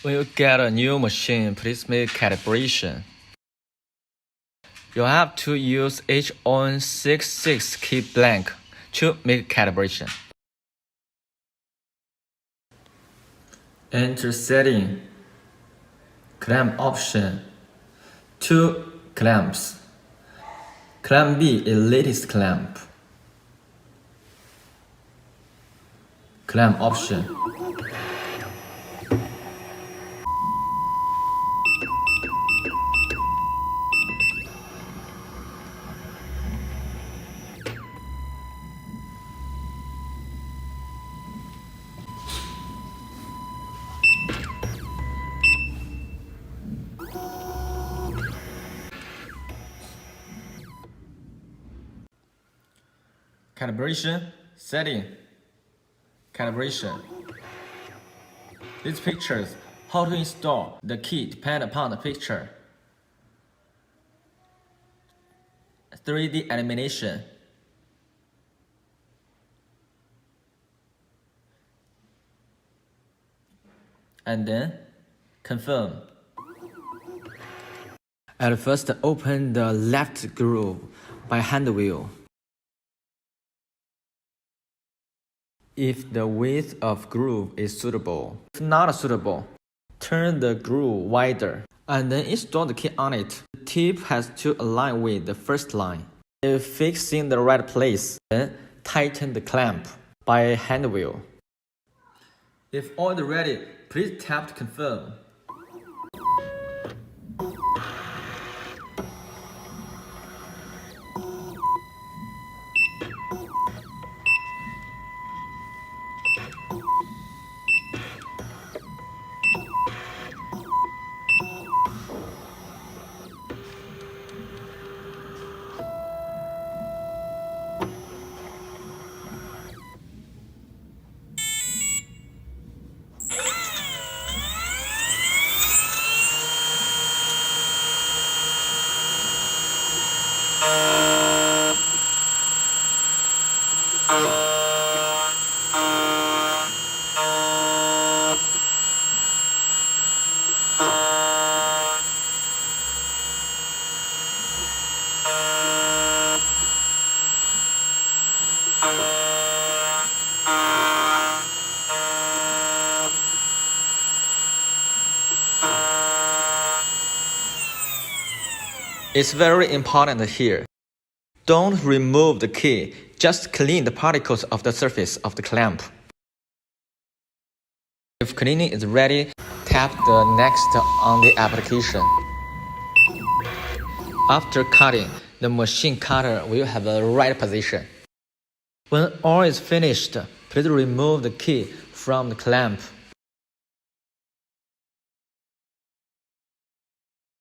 When you get a new machine, please make calibration. You have to use H-on-66 key blank to make calibration. Enter setting, clamp option, 2 clamps. Clamp B is latest clamp. Clamp option. Calibration, setting, calibration. These pictures, how to install the key depend upon the picture. 3D animation. And then, confirm. At first, open the left groove by hand wheel. If the width of groove is suitable. If not suitable, turn the groove wider and then install the key on it. The tip has to align with the first line. If fixing the right place, then tighten the clamp by hand wheel. If all is ready, please tap to confirm. It's very important here. Don't remove the key, just clean the particles of the surface of the clamp. If cleaning is ready, tap the next on the application. After cutting, the machine cutter will have the right position. When all is finished, please remove the key from the clamp.